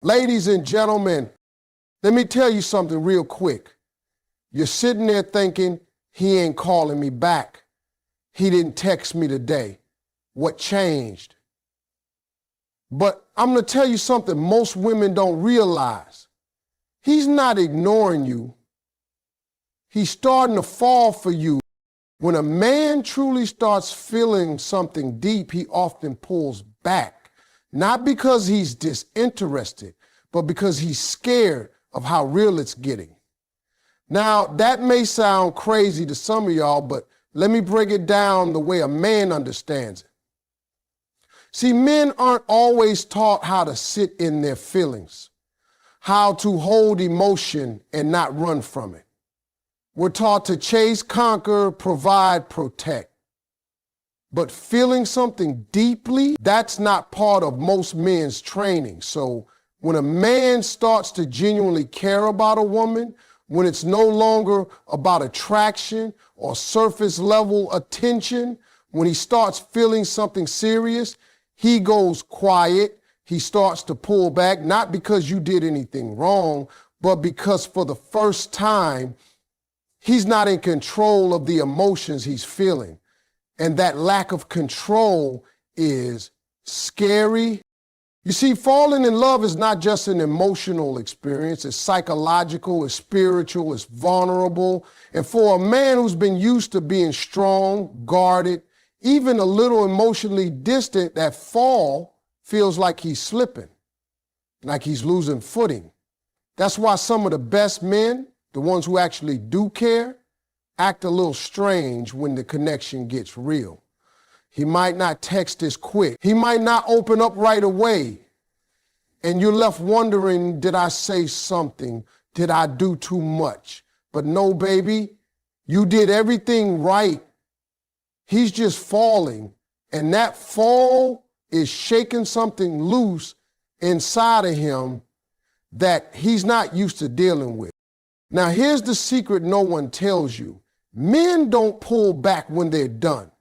Ladies and gentlemen, let me tell you something real quick. You're sitting there thinking, he ain't calling me back. He didn't text me today. What changed? But I'm going to tell you something most women don't realize. He's not ignoring you. He's starting to fall for you. When a man truly starts feeling something deep, he often pulls back. Not because he's disinterested, but because he's scared of how real it's getting. Now, that may sound crazy to some of y'all, but let me break it down the way a man understands it. See, men aren't always taught how to sit in their feelings, how to hold emotion and not run from it. We're taught to chase, conquer, provide, protect. But feeling something deeply, that's not part of most men's training. So when a man starts to genuinely care about a woman, when it's no longer about attraction or surface level attention, when he starts feeling something serious, he goes quiet. He starts to pull back, not because you did anything wrong, but because for the first time, he's not in control of the emotions he's feeling. And that lack of control is scary. You see, falling in love is not just an emotional experience. It's psychological, it's spiritual, it's vulnerable. And for a man who's been used to being strong, guarded, even a little emotionally distant, that fall feels like he's slipping, like he's losing footing. That's why some of the best men, the ones who actually do care, act a little strange when the connection gets real. He might not text as quick. He might not open up right away. And you're left wondering, did I say something? Did I do too much? But no, baby, you did everything right. He's just falling. And that fall is shaking something loose inside of him that he's not used to dealing with. Now, here's the secret no one tells you. Men don't pull back when they're done.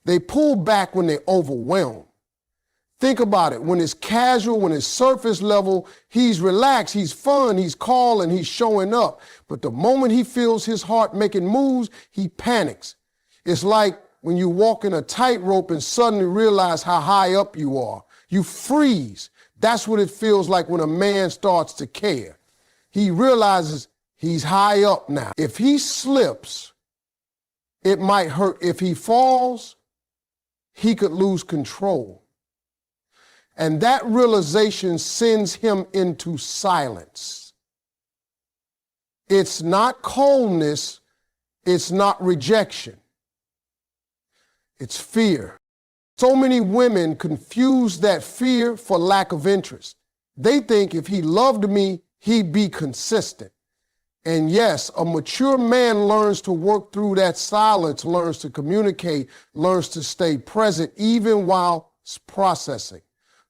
They pull back when they're overwhelmed. Think about it. When it's casual, when it's surface level, he's relaxed, he's fun, he's calling, he's showing up. But the moment he feels his heart making moves, he panics. It's like when you walk in a tightrope and suddenly realize how high up you are. You freeze. That's what it feels like when a man starts to care. He realizes he's high up now. If he slips, it might hurt. If he falls, he could lose control. And that realization sends him into silence. It's not coldness. It's not rejection. It's fear. So many women confuse that fear for lack of interest. They think if he loved me, he'd be consistent. And yes, a mature man learns to work through that silence, learns to communicate, learns to stay present even while processing.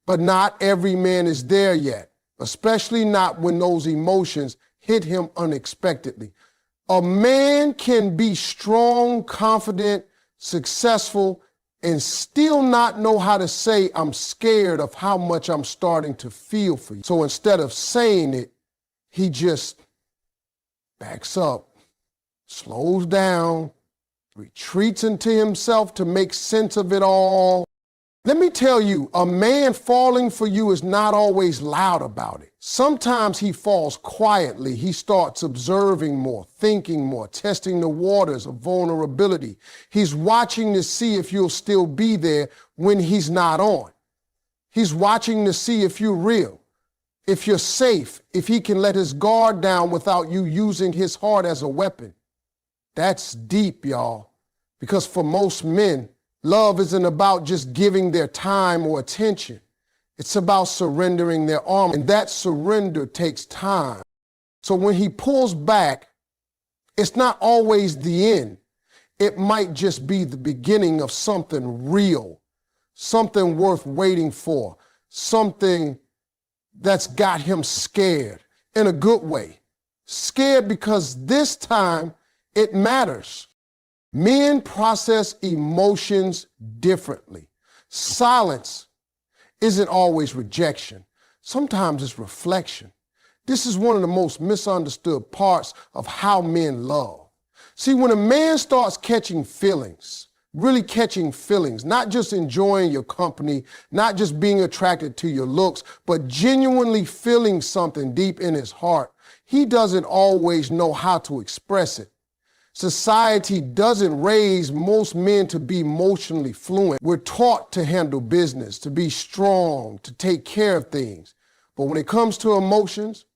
But not every man is there yet, especially not when those emotions hit him unexpectedly. A man can be strong, confident, successful, and still not know how to say, I'm scared of how much I'm starting to feel for you. So instead of saying it, he just backs up, slows down, retreats into himself to make sense of it all. Let me tell you, a man falling for you is not always loud about it. Sometimes he falls quietly. He starts observing more, thinking more, testing the waters of vulnerability. He's watching to see if you'll still be there when he's not on. He's watching to see if you're real, if you're safe, if he can let his guard down without you using his heart as a weapon. That's deep, y'all, because for most men, love isn't about just giving their time or attention. It's about surrendering their armor, and that surrender takes time. So when he pulls back, it's not always the end. It might just be the beginning of something real, something worth waiting for, something that's got him scared in a good way. Scared because this time it matters. Men process emotions differently. Silence isn't always rejection. Sometimes it's reflection. This is one of the most misunderstood parts of how men love. See, when a man starts catching feelings, really catching feelings, not just enjoying your company, not just being attracted to your looks, but genuinely feeling something deep in his heart, he doesn't always know how to express it. Society doesn't raise most men to be emotionally fluent. We're taught to handle business, to be strong, to take care of things. But when it comes to emotions,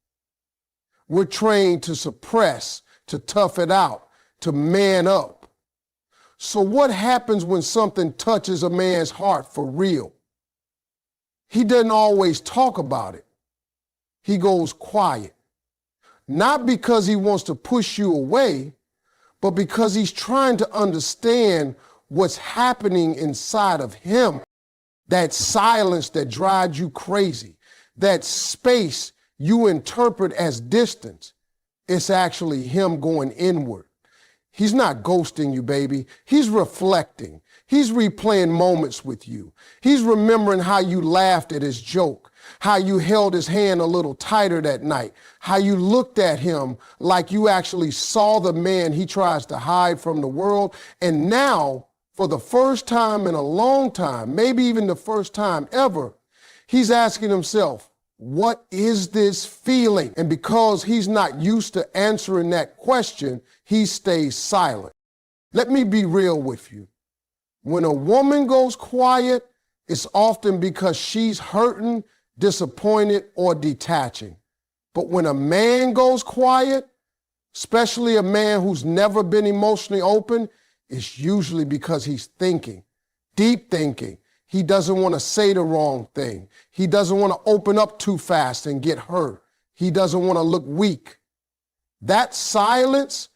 we're trained to suppress, to tough it out, to man up. So what happens when something touches a man's heart for real? He doesn't always talk about it. He goes quiet. Not because he wants to push you away, but because he's trying to understand what's happening inside of him. That silence that drives you crazy, that space you interpret as distance, it's actually him going inward. He's not ghosting you, baby. He's reflecting. He's replaying moments with you. He's remembering how you laughed at his joke, how you held his hand a little tighter that night, how you looked at him like you actually saw the man he tries to hide from the world. And now, for the first time in a long time, maybe even the first time ever, he's asking himself, what is this feeling? And because he's not used to answering that question, he stays silent. Let me be real with you. When a woman goes quiet, it's often because she's hurting, disappointed, or detaching. But when a man goes quiet, especially a man who's never been emotionally open, it's usually because he's thinking, deep thinking. He doesn't want to say the wrong thing. He doesn't want to open up too fast and get hurt. He doesn't want to look weak. That silence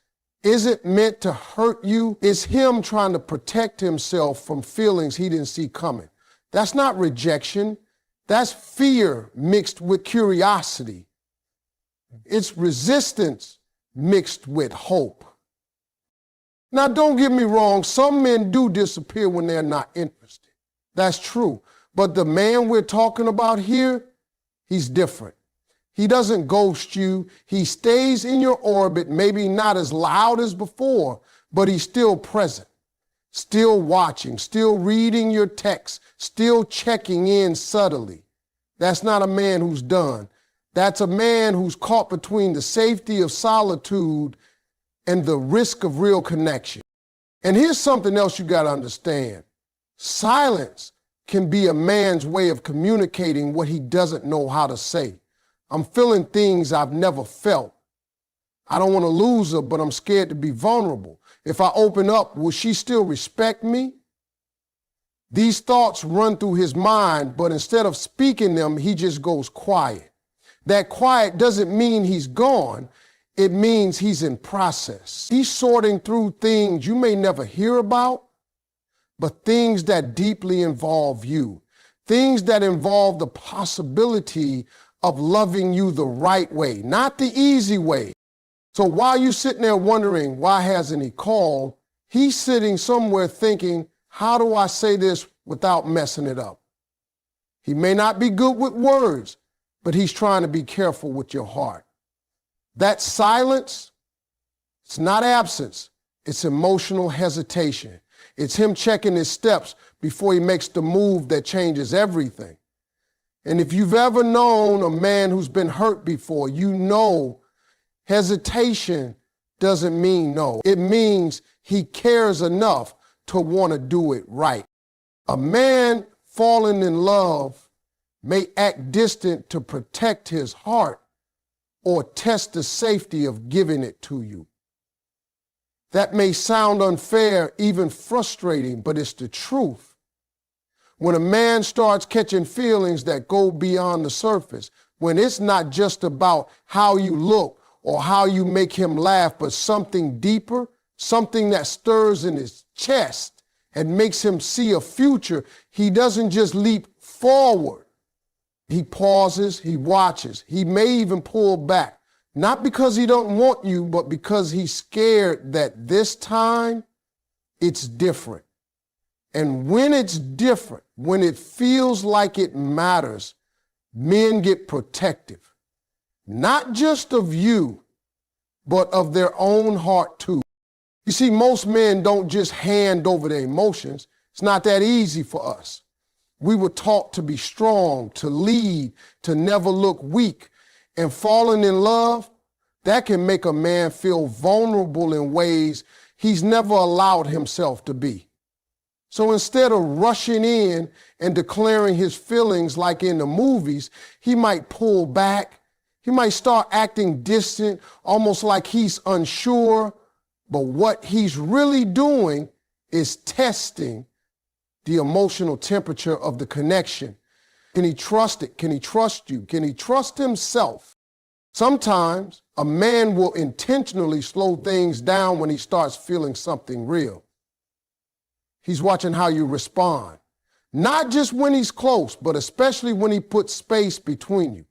isn't meant to hurt you. It's him trying to protect himself from feelings he didn't see coming. That's not rejection. That's fear mixed with curiosity. It's resistance mixed with hope. Now, don't get me wrong. Some men do disappear when they're not interested. That's true. But the man we're talking about here, he's different. He doesn't ghost you. He stays in your orbit, maybe not as loud as before, but he's still present, still watching, still reading your texts, still checking in subtly. That's not a man who's done. That's a man who's caught between the safety of solitude and the risk of real connection. And here's something else you got to understand. Silence can be a man's way of communicating what he doesn't know how to say. I'm feeling things I've never felt. I don't want to lose her, but I'm scared to be vulnerable. If I open up, will she still respect me? These thoughts run through his mind, but instead of speaking them, he just goes quiet. That quiet doesn't mean he's gone. It means he's in process. He's sorting through things you may never hear about, but things that deeply involve you, things that involve the possibility of loving you the right way, not the easy way. So while you're sitting there wondering, why hasn't he called? He's sitting somewhere thinking, how do I say this without messing it up? He may not be good with words, but he's trying to be careful with your heart. That silence, it's not absence, it's emotional hesitation. It's him checking his steps before he makes the move that changes everything. And if you've ever known a man who's been hurt before, you know hesitation doesn't mean no. It means he cares enough to want to do it right. A man falling in love may act distant to protect his heart or test the safety of giving it to you. That may sound unfair, even frustrating, but it's the truth. When a man starts catching feelings that go beyond the surface, when it's not just about how you look or how you make him laugh, but something deeper, something that stirs in his chest and makes him see a future, he doesn't just leap forward. He pauses, he watches, he may even pull back, not because he don't want you, but because he's scared that this time it's different. And when it's different, when it feels like it matters, Men get protective, not just of you, but of their own heart too. You see, most men don't just hand over their emotions. It's not that easy for us. We were taught to be strong, to lead, to never look weak. And falling in love, that can make a man feel vulnerable in ways he's never allowed himself to be. So instead of rushing in and declaring his feelings like in the movies, he might pull back. He might start acting distant, almost like he's unsure. But what he's really doing is testing the emotional temperature of the connection. Can he trust it? Can he trust you? Can he trust himself? Sometimes a man will intentionally slow things down when he starts feeling something real. He's watching how you respond, not just when he's close, but especially when he puts space between you.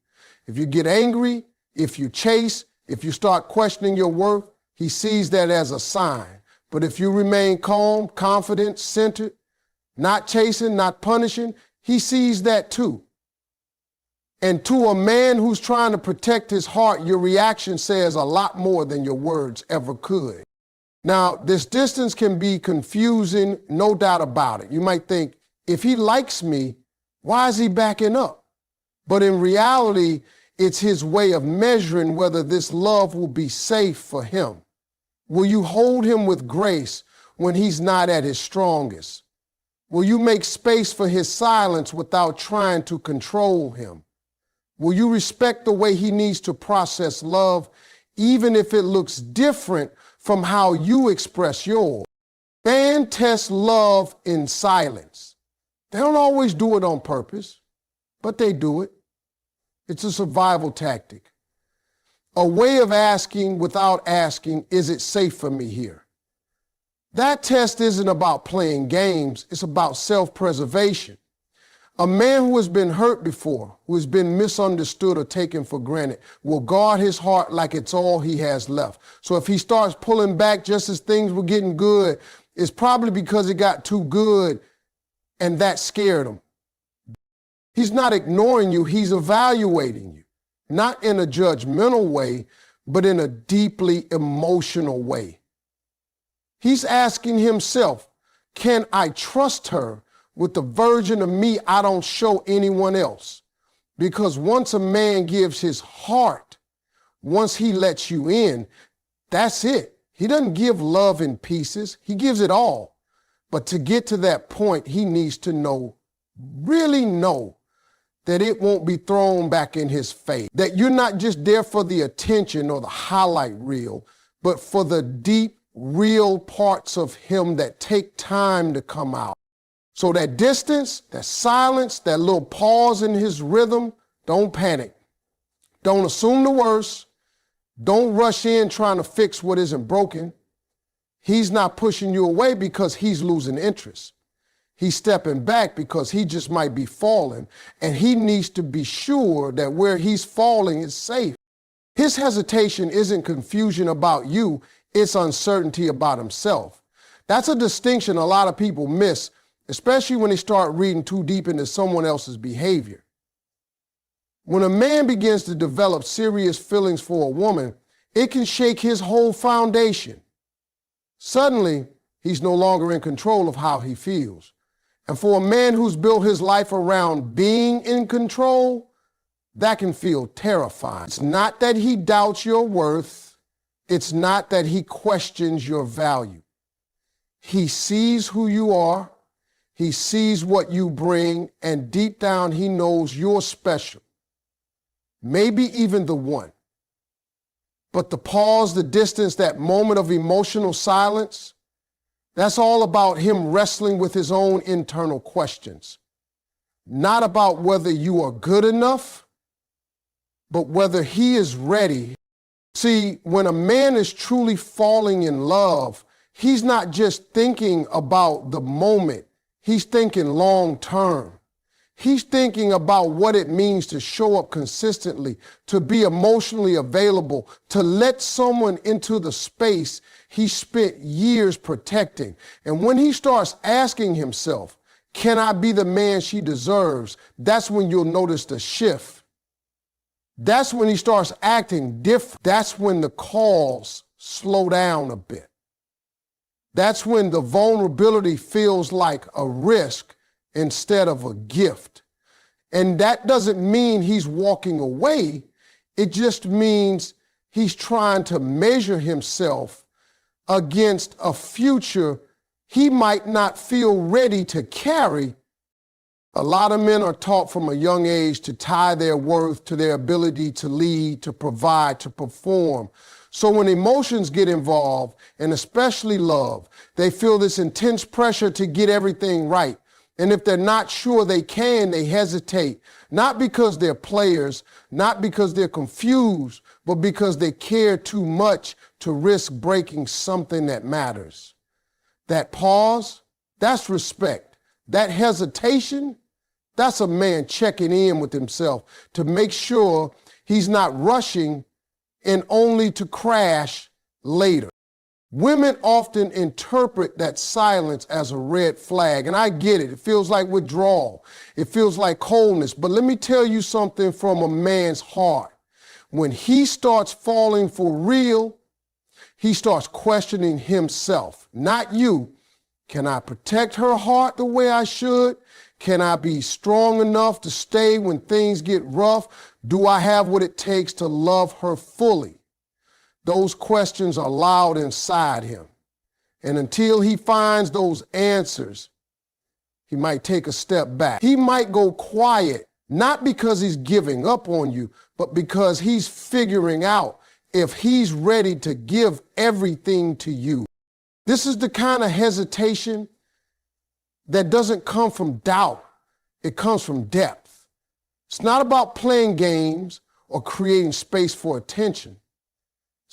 If you get angry, if you chase, if you start questioning your worth, he sees that as a sign. But if you remain calm, confident, centered, not chasing, not punishing, he sees that too. And to a man who's trying to protect his heart, your reaction says a lot more than your words ever could. Now, this distance can be confusing, no doubt about it. You might think, if he likes me, why is he backing up? But in reality, it's his way of measuring whether this love will be safe for him. Will you hold him with grace when he's not at his strongest? Will you make space for his silence without trying to control him? Will you respect the way he needs to process love, even if it looks different from how you express yours? Men test love in silence. They don't always do it on purpose, but they do it. It's a survival tactic. A way of asking without asking, is it safe for me here? That test isn't about playing games. It's about self-preservation. A man who has been hurt before, who has been misunderstood or taken for granted, will guard his heart like it's all he has left. So if he starts pulling back just as things were getting good, it's probably because it got too good and that scared him. He's not ignoring you, he's evaluating you. Not in a judgmental way, but in a deeply emotional way. He's asking himself, can I trust her with the version of me I don't show anyone else? Because once a man gives his heart, once he lets you in, that's it. He doesn't give love in pieces. He gives it all. But to get to that point, he needs to know, really know, that it won't be thrown back in his face. That you're not just there for the attention or the highlight reel, but for the deep, real parts of him that take time to come out. So that distance, that silence, that little pause in his rhythm, don't panic. Don't assume the worst. Don't rush in trying to fix what isn't broken. He's not pushing you away because he's losing interest. He's stepping back because he just might be falling, and he needs to be sure that where he's falling is safe. His hesitation isn't confusion about you, it's uncertainty about himself. That's a distinction a lot of people miss, especially when they start reading too deep into someone else's behavior. When a man begins to develop serious feelings for a woman, it can shake his whole foundation. Suddenly, he's no longer in control of how he feels. And for a man who's built his life around being in control, that can feel terrifying. It's not that he doubts your worth. It's not that he questions your value. He sees who you are. He sees what you bring. And deep down, he knows you're special. Maybe even the one. But the pause, the distance, that moment of emotional silence, that's all about him wrestling with his own internal questions. Not about whether you are good enough, but whether he is ready. See, when a man is truly falling in love, he's not just thinking about the moment. He's thinking long term. He's thinking about what it means to show up consistently, to be emotionally available, to let someone into the space he spent years protecting. And when he starts asking himself, Can I be the man she deserves? That's when you'll notice the shift. That's when he starts acting different. That's when the calls slow down a bit. That's when the vulnerability feels like a risk instead of a gift. And that doesn't mean he's walking away. It just means he's trying to measure himself against a future he might not feel ready to carry. A lot of men are taught from a young age to tie their worth to their ability to lead, to provide, to perform. So when emotions get involved, and especially love, they feel this intense pressure to get everything right. And if they're not sure they can, they hesitate, not because they're players, not because they're confused, but because they care too much to risk breaking something that matters. That pause, that's respect. That hesitation, that's a man checking in with himself to make sure he's not rushing and only to crash later. Women often interpret that silence as a red flag, and I get it. It feels like withdrawal. It feels like coldness. But let me tell you something from a man's heart. When he starts falling for real, he starts questioning himself, not you. Can I protect her heart the way I should? Can I be strong enough to stay when things get rough? Do I have what it takes to love her fully? Those questions are loud inside him. And until he finds those answers, he might take a step back. He might go quiet, not because he's giving up on you, but because he's figuring out if he's ready to give everything to you. This is the kind of hesitation that doesn't come from doubt. It comes from depth. It's not about playing games or creating space for attention.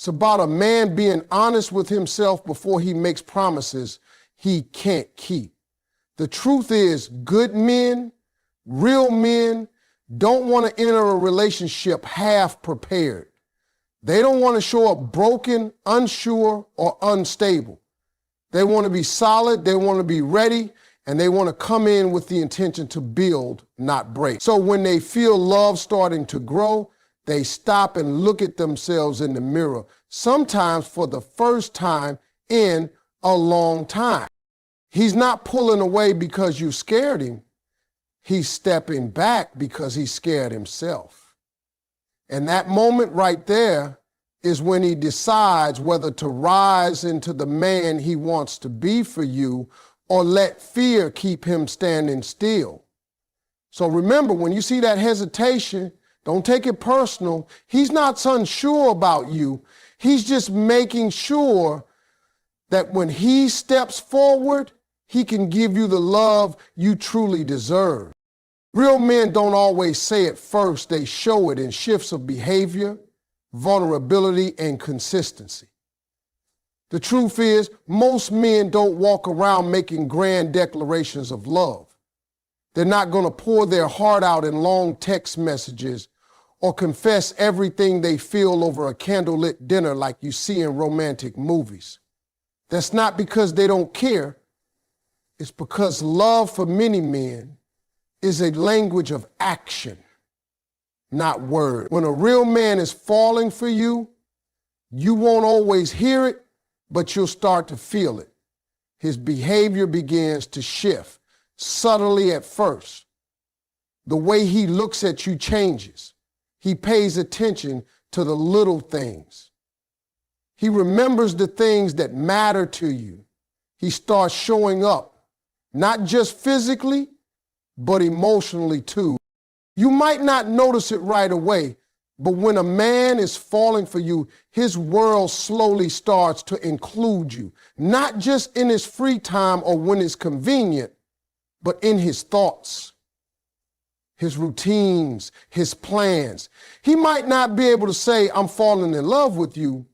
It's about a man being honest with himself before he makes promises he can't keep. The truth is, good men, real men, don't want to enter a relationship half prepared. They don't want to show up broken, unsure, or unstable. They want to be solid, they want to be ready, and they want to come in with the intention to build, not break. So when they feel love starting to grow, they stop and look at themselves in the mirror, sometimes for the first time in a long time. He's not pulling away because you scared him. He's stepping back because he scared himself. And that moment right there is when he decides whether to rise into the man he wants to be for you or let fear keep him standing still. So remember, when you see that hesitation, don't take it personal. He's not unsure about you. He's just making sure that when he steps forward, he can give you the love you truly deserve. Real men don't always say it first. They show it in shifts of behavior, vulnerability, and consistency. The truth is, most men don't walk around making grand declarations of love. They're not going to pour their heart out in long text messages or confess everything they feel over a candlelit dinner like you see in romantic movies. That's not because they don't care. It's because love for many men is a language of action, not word. When a real man is falling for you, you won't always hear it, but you'll start to feel it. His behavior begins to shift, subtly at first. The way he looks at you changes. He pays attention to the little things. He remembers the things that matter to you. He starts showing up, not just physically, but emotionally too. You might not notice it right away, but when a man is falling for you, his world slowly starts to include you, not just in his free time or when it's convenient, but in his thoughts, his routines, his plans. He might not be able to say, I'm falling in love with you,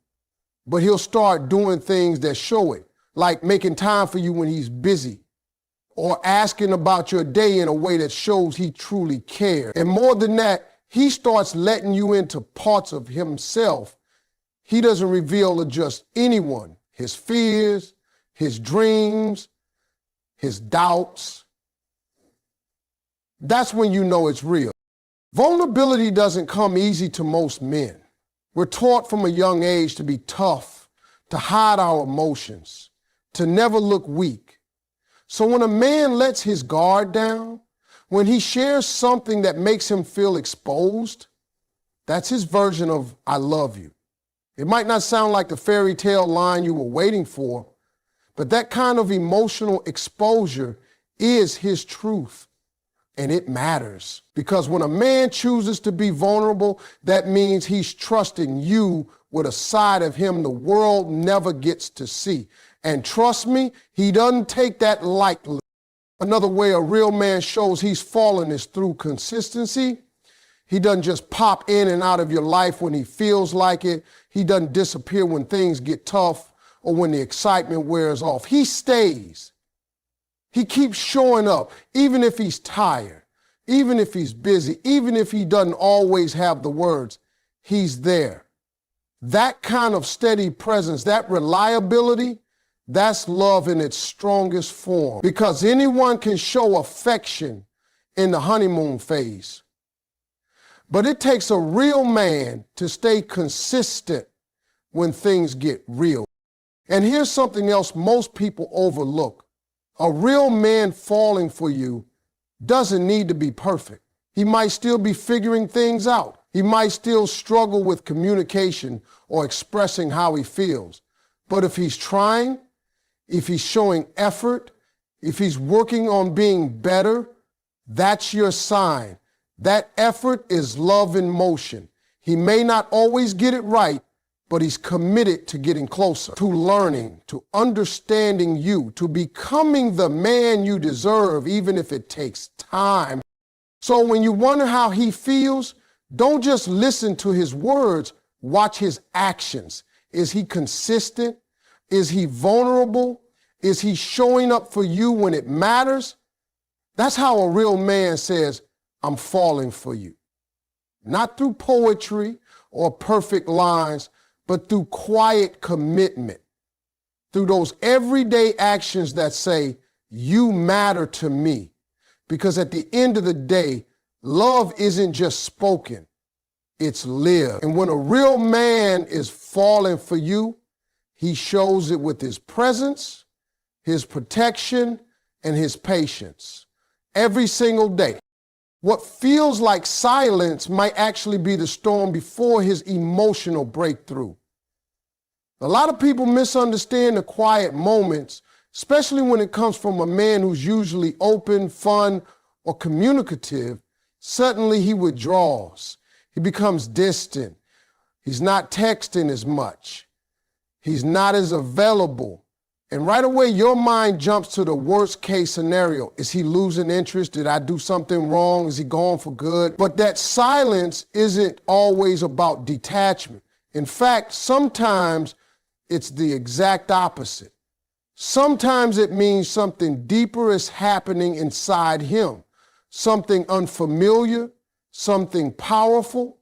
but he'll start doing things that show it, like making time for you when he's busy, or asking about your day in a way that shows he truly cares. And more than that, he starts letting you into parts of himself he doesn't reveal to just anyone. His fears, his dreams, his doubts, That's when you know it's real. Vulnerability doesn't come easy to most men. We're taught from a young age to be tough, to hide our emotions, to never look weak. So when a man lets his guard down, when he shares something that makes him feel exposed, that's his version of "I love you." It might not sound like the fairy tale line you were waiting for, but that kind of emotional exposure is his truth. And it matters, because when a man chooses to be vulnerable, that means he's trusting you with a side of him the world never gets to see. And trust me, he doesn't take that lightly. Another way a real man shows he's fallen is through consistency. He doesn't just pop in and out of your life when he feels like it. He doesn't disappear when things get tough or when the excitement wears off. He stays. He keeps showing up, even if he's tired, even if he's busy, even if he doesn't always have the words. He's there. That kind of steady presence, that reliability, that's love in its strongest form. Because anyone can show affection in the honeymoon phase. But it takes a real man to stay consistent when things get real. And here's something else most people overlook. A real man falling for you doesn't need to be perfect. He might still be figuring things out. He might still struggle with communication or expressing how he feels. But if he's trying, if he's showing effort, if he's working on being better, that's your sign. That effort is love in motion. He may not always get it right, but he's committed to getting closer, to learning, to understanding you, to becoming the man you deserve, even if it takes time. So when you wonder how he feels, don't just listen to his words, watch his actions. Is he consistent? Is he vulnerable? Is he showing up for you when it matters? That's how a real man says, "I'm falling for you." Not through poetry or perfect lines, but through quiet commitment, through those everyday actions that say, "You matter to me." Because at the end of the day, love isn't just spoken, it's lived. And when a real man is falling for you, he shows it with his presence, his protection, and his patience every single day. What feels like silence might actually be the storm before his emotional breakthrough. A lot of people misunderstand the quiet moments, especially when it comes from a man who's usually open, fun, or communicative. Suddenly he withdraws. He becomes distant. He's not texting as much. He's not as available. And right away, your mind jumps to the worst case scenario. Is he losing interest? Did I do something wrong? Is he gone for good? But that silence isn't always about detachment. In fact, sometimes it's the exact opposite. Sometimes it means something deeper is happening inside him, something unfamiliar, something powerful.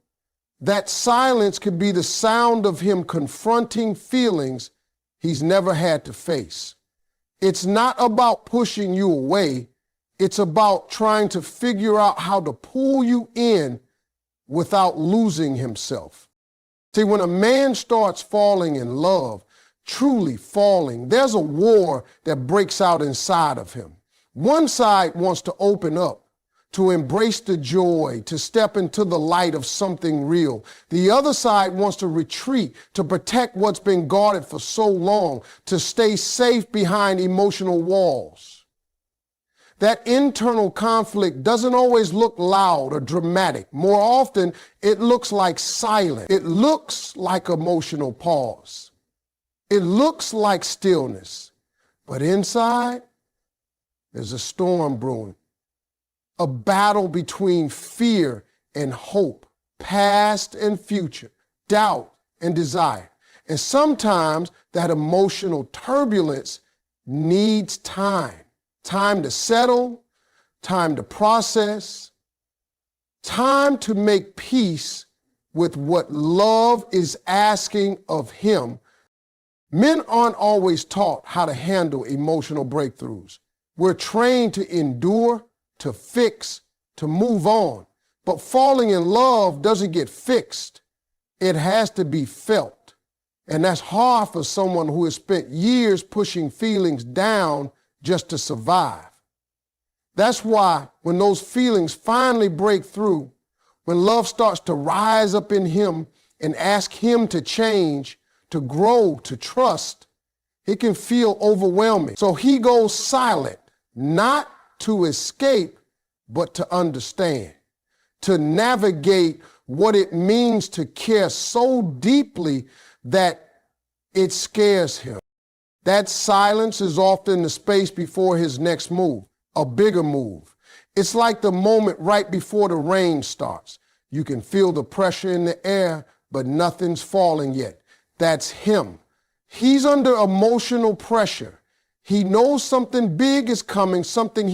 That silence could be the sound of him confronting feelings he's never had to face. It's not about pushing you away. It's about trying to figure out how to pull you in without losing himself. See, when a man starts falling in love, truly falling, there's a war that breaks out inside of him. One side wants to open up, to embrace the joy, to step into the light of something real. The other side wants to retreat, to protect what's been guarded for so long, to stay safe behind emotional walls. That internal conflict doesn't always look loud or dramatic. More often, it looks like silence. It looks like emotional pause. It looks like stillness. But inside, there's a storm brewing. A battle between fear and hope, past and future, doubt and desire. And sometimes that emotional turbulence needs time. Time to settle, time to process, time to make peace with what love is asking of him. Men aren't always taught how to handle emotional breakthroughs. We're trained to endure, to fix, to move on. But falling in love doesn't get fixed. It has to be felt. And that's hard for someone who has spent years pushing feelings down just to survive. That's why when those feelings finally break through, when love starts to rise up in him and ask him to change, to grow, to trust, it can feel overwhelming. So he goes silent, not to escape, but to understand, to navigate what it means to care so deeply that it scares him. That silence is often the space before his next move, a bigger move. It's like the moment right before the rain starts. You can feel the pressure in the air, but nothing's falling yet. That's him. He's under emotional pressure. He knows something big is coming, something